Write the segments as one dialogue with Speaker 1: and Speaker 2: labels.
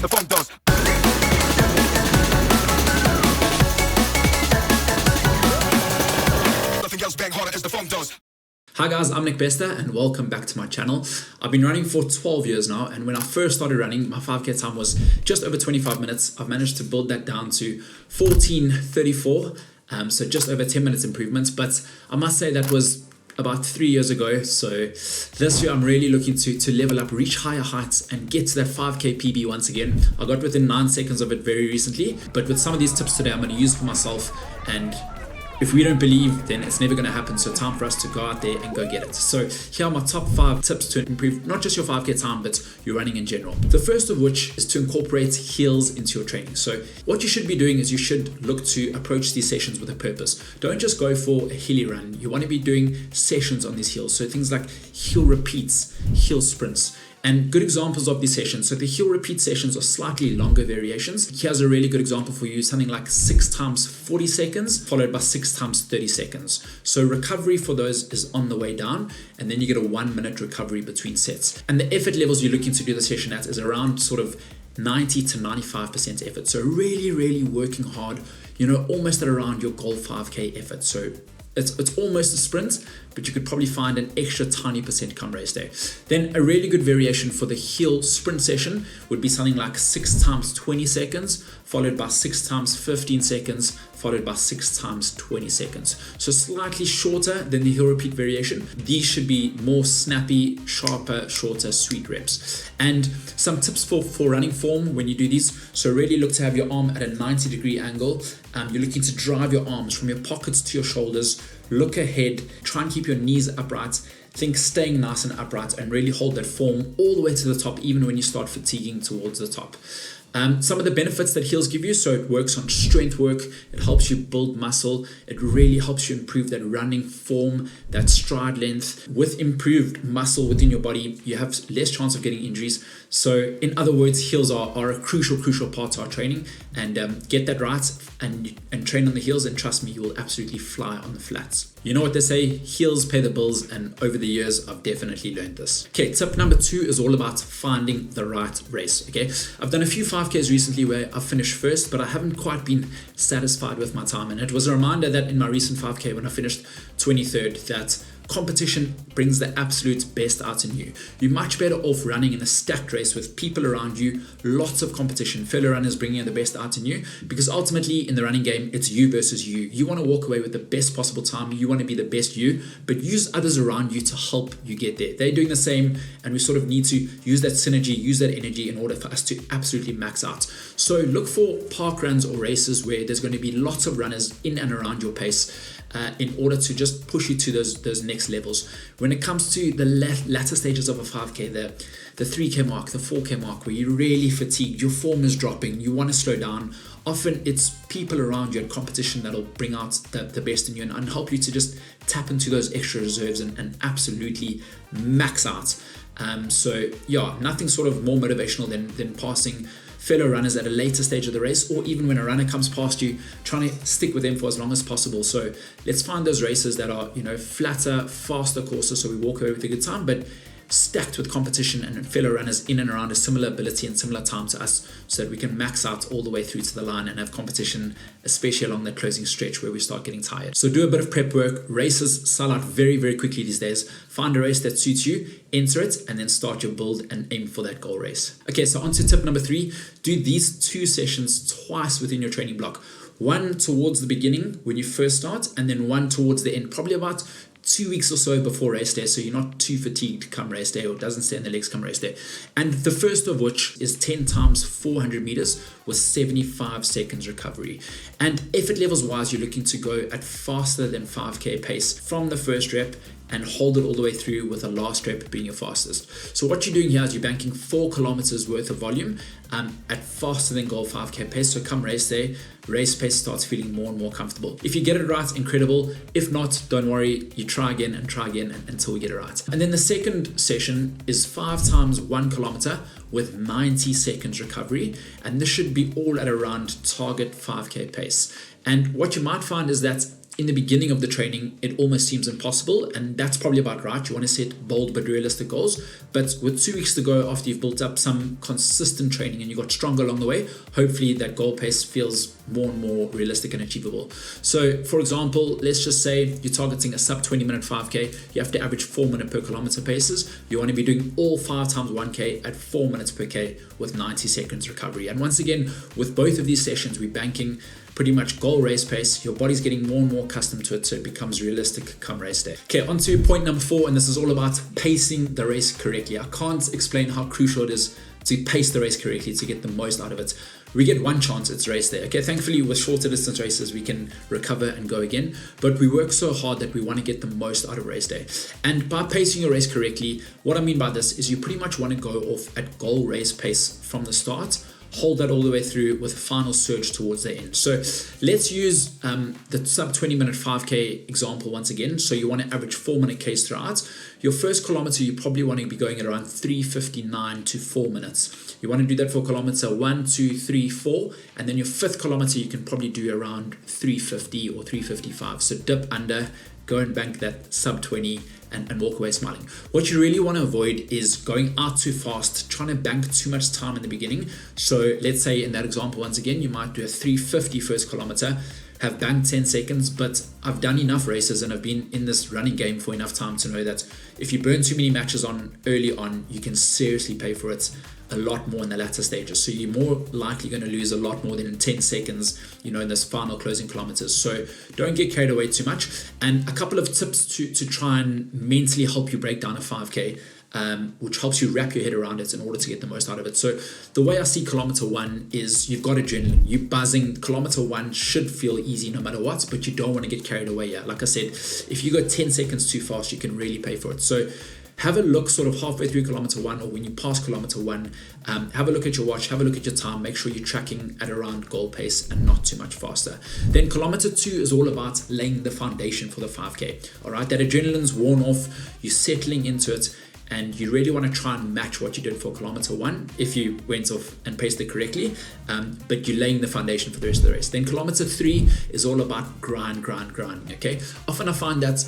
Speaker 1: as the funk does. Nothing else bang harder as the funk does.
Speaker 2: Hi guys, I'm Nick Bester and welcome back to my channel. I've been running for 12 years now, and when I first started running, my 5K time was just over 25 minutes. I've managed to build that down to 14:34, so just over 10 minutes improvement. But I must say that was about 3 years ago. So this year I'm really looking to level up, reach higher heights and get to that 5K PB once again. I got within 9 seconds of it very recently, but with some of these tips today I'm going to use for myself, and if we don't believe, then it's never going to happen. So time for us to go out there and go get it. So here are my top 5 tips to improve not just your 5K time, but your running in general. The first of which is to incorporate hills into your training. So what you should be doing is you should look to approach these sessions with a purpose. Don't just go for a hilly run. You want to be doing sessions on these hills. So things like hill repeats, hill sprints. And good examples of these sessions. So the hill repeat sessions are slightly longer variations. Here's a really good example for you, something like 6 times 40 seconds, followed by 6 times 30 seconds. So recovery for those is on the way down, and then you get a 1 minute recovery between sets. And the effort levels you're looking to do the session at is around sort of 90 to 95% effort. So really working hard, almost at around your goal 5K effort. So it's almost a sprint, but you could probably find an extra tiny percent come race day. Then a really good variation for the hill sprint session would be something like 6 times 20 seconds, followed by 6 times 15 seconds, followed by 6 times 20 seconds. So slightly shorter than the hill repeat variation. These should be more snappy, sharper, shorter, sweet reps. And some tips for running form when you do these. So really look to have your arm at a 90-degree angle. You're looking to drive your arms from your pockets to your shoulders. Look ahead, try and keep your knees upright. Think staying nice and upright, and really hold that form all the way to the top, even when you start fatiguing towards the top. Some of the benefits that hills give you, so it works on strength work, it helps you build muscle, it really helps you improve that running form, that stride length. With improved muscle within your body, you have less chance of getting injuries. So in other words, hills are a crucial part to our training, and get that right and train on the hills, and trust me, you will absolutely fly on the flats. You know what they say, hills pay the bills, and over the years I've definitely learned this. Okay, tip number 2 is all about finding the right race. Okay, I've done a few 5Ks recently where I've finished first, but I haven't quite been satisfied with my time, and it was a reminder that in my recent 5K when I finished 23rd, that competition brings the absolute best out in you. You're much better off running in a stacked race with people around you, lots of competition, fellow runners bringing the best out in you, because ultimately in the running game, it's you versus you. You want to walk away with the best possible time. You want to be the best you, but use others around you to help you get there. They're doing the same, and we sort of need to use that synergy, use that energy in order for us to absolutely max out. So look for park runs or races where there's going to be lots of runners in and around your pace, in order to just push you to those next levels. When it comes to the latter stages of a 5K, the 3K mark, the 4K mark, where you're really fatigued, your form is dropping, you want to slow down, often it's people around you and competition that'll bring out the best in you and help you to just tap into those extra reserves and absolutely max out. So yeah, nothing sort of more motivational than passing fellow runners at a later stage of the race, or even when a runner comes past you, trying to stick with them for as long as possible. So let's find those races that are, flatter, faster courses, so we walk away with a good time, but stacked with competition and fellow runners in and around a similar ability and similar time to us, so that we can max out all the way through to the line and have competition, especially along that closing stretch where we start getting tired. So do a bit of prep work. Races sell out very quickly these days. Find a race that suits you, enter it, and then start your build and aim for that goal race. Okay, so on to tip number 3. Do these 2 sessions twice within your training block. One towards the beginning when you first start, and then one towards the end, probably about 2 weeks or so before race day, so you're not too fatigued come race day, or it doesn't stay in the legs come race day. And the first of which is 10 times 400 meters with 75 seconds recovery. And effort levels wise, you're looking to go at faster than 5K pace from the first rep and hold it all the way through, with the last rep being your fastest. So what you're doing here is you're banking 4 kilometers worth of volume at faster than goal 5K pace. So come race day, race pace starts feeling more and more comfortable. If you get it right, incredible. If not, don't worry, you try again until we get it right. And then the second session is 5 times 1 kilometer with 90 seconds recovery. And this should be all at around target 5K pace. And what you might find is that in the beginning of the training, it almost seems impossible, and that's probably about right. You want to set bold but realistic goals. But with 2 weeks to go, after you've built up some consistent training and you got stronger along the way, hopefully that goal pace feels more and more realistic and achievable. So for example, let's just say you're targeting a sub 20-minute 5K. You have to average 4 minute per kilometer paces. You want to be doing all 5 times 1K at 4 minutes per K with 90 seconds recovery. And once again, with both of these sessions, we're banking pretty much goal race pace. Your body's getting more and more accustomed to it, so it becomes realistic come race day. Okay, on to point number 4, and this is all about pacing the race correctly. I can't explain how crucial it is to pace the race correctly to get the most out of it. We get one chance, it's race day. Okay, thankfully with shorter distance races, we can recover and go again, but we work so hard that we want to get the most out of race day. And by pacing your race correctly, what I mean by this is you pretty much want to go off at goal race pace from the start, hold that all the way through with a final surge towards the end. So let's use the sub 20-minute 5K example once again. So you want to average 4-minute Ks throughout. Your first kilometer, you probably want to be going at around 3:59 to 4 minutes. You want to do that for kilometer 1, 2, 3, 4. And then your 5th kilometer, you can probably do around 3:50 or 3:55. So dip under, go and bank that sub 20 and walk away smiling. What you really want to avoid is going out too fast, trying to bank too much time in the beginning. So let's say in that example, once again, you might do a 3:50 first kilometer, have banked 10 seconds, but I've done enough races and I've been in this running game for enough time to know that if you burn too many matches on early on, you can seriously pay for it a lot more in the latter stages. So you're more likely going to lose a lot more than in 10 seconds, in this final closing kilometers. So don't get carried away too much. And a couple of tips to try and mentally help you break down a 5K, which helps you wrap your head around it in order to get the most out of it. So the way I see kilometer 1 is you've got adrenaline, you're buzzing. Kilometer 1 should feel easy no matter what, but you don't want to get carried away. Yeah, like I said, if you go 10 seconds too fast, you can really pay for it. So have a look sort of halfway through kilometer 1, or when you pass kilometer 1, have a look at your watch, have a look at your time, make sure you're tracking at around goal pace and not too much faster. Then kilometer 2 is all about laying the foundation for the 5K. All right, that adrenaline's worn off, you're settling into it, and you really want to try and match what you did for kilometer 1 if you went off and paced it correctly, but you're laying the foundation for the rest of the race. Then kilometer 3 is all about grind, okay? Often I find that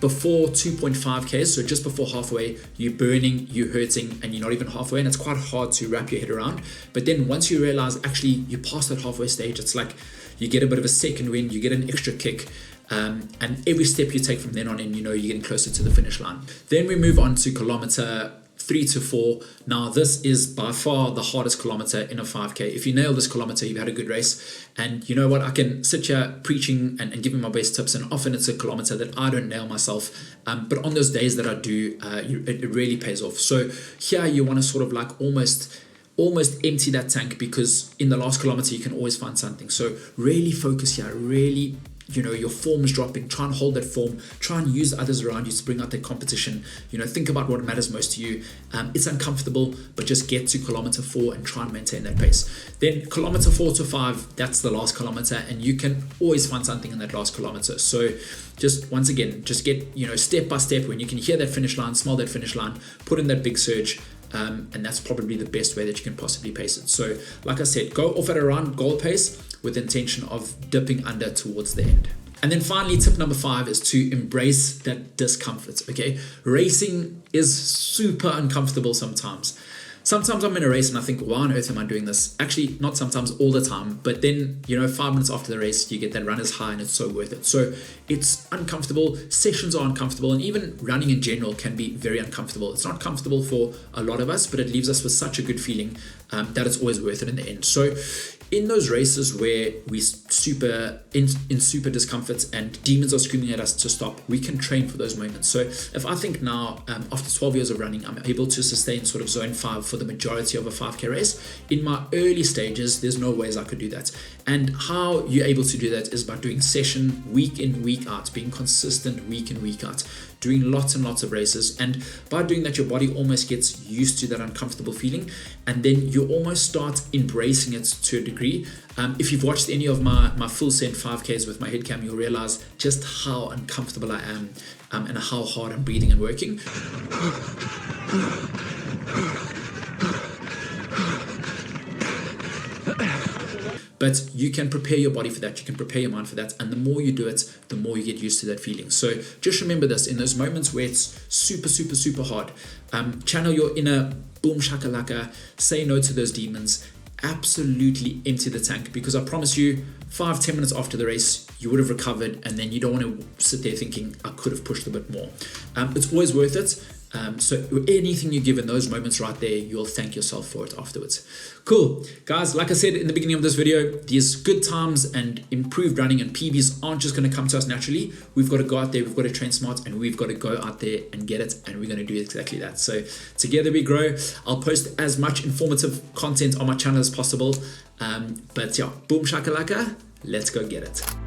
Speaker 2: before 2.5Ks, so just before halfway, you're burning, you're hurting, and you're not even halfway, and it's quite hard to wrap your head around. But then once you realize actually you passed that halfway stage, it's like you get a bit of a second wind, you get an extra kick, and every step you take from then on in, you're getting closer to the finish line. Then we move on to kilometer 3 to 4. Now this is by far the hardest kilometer in a 5K. If you nail this kilometer, you've had a good race. And you know what, I can sit here preaching and giving my best tips, and often it's a kilometer that I don't nail myself, but on those days that I do, it really pays off. So here you want to sort of like almost empty that tank, because in the last kilometer you can always find something. So really focus here, really, your form is dropping, try and hold that form, try and use others around you to bring out that competition. Think about what matters most to you. It's uncomfortable, but just get to kilometer 4 and try and maintain that pace. Then kilometer 4 to 5, that's the last kilometer, and you can always find something in that last kilometer. So just once again, just get, step by step, when you can hear that finish line, smell that finish line, put in that big surge. And that's probably the best way that you can possibly pace it. So like I said, go off at around goal pace with the intention of dipping under towards the end. And then finally, tip number 5 is to embrace that discomfort. Okay, racing is super uncomfortable sometimes. Sometimes I'm in a race and I think, why on earth am I doing this? Actually, not sometimes, all the time. But then, 5 minutes after the race, you get that runner's high and it's so worth it. So it's uncomfortable. Sessions are uncomfortable. And even running in general can be very uncomfortable. It's not comfortable for a lot of us, but it leaves us with such a good feeling that it's always worth it in the end. So in those races where we in super discomfort and demons are screaming at us to stop, we can train for those moments. So if I think now, after 12 years of running, I'm able to sustain sort of zone 5 for the majority of a 5K race. In my early stages, there's no ways I could do that. And how you're able to do that is by doing session week in, week out, being consistent week in, week out, doing lots and lots of races. And by doing that, your body almost gets used to that uncomfortable feeling, and then you almost start embracing it to a degree. If you've watched any of my full send 5Ks with my head cam, you'll realize just how uncomfortable I am and how hard I'm breathing and working. But but you can prepare your body for that. You can prepare your mind for that. And the more you do it, the more you get used to that feeling. So just remember this, in those moments where it's super, super, super hard, channel your inner boom shakalaka, say no to those demons, absolutely empty the tank, because I promise you 5-10 minutes after the race you would have recovered, and then you don't want to sit there thinking I could have pushed a bit more. It's always worth it. So anything you give in those moments right there, you'll thank yourself for it afterwards. Cool. Guys, like I said in the beginning of this video, these good times and improved running and PBs aren't just going to come to us naturally. We've got to go out there, we've got to train smart, and we've got to go out there and get it, and we're going to do exactly that. So together we grow. I'll post as much informative content on my channel as possible. But yeah, boom shakalaka, let's go get it.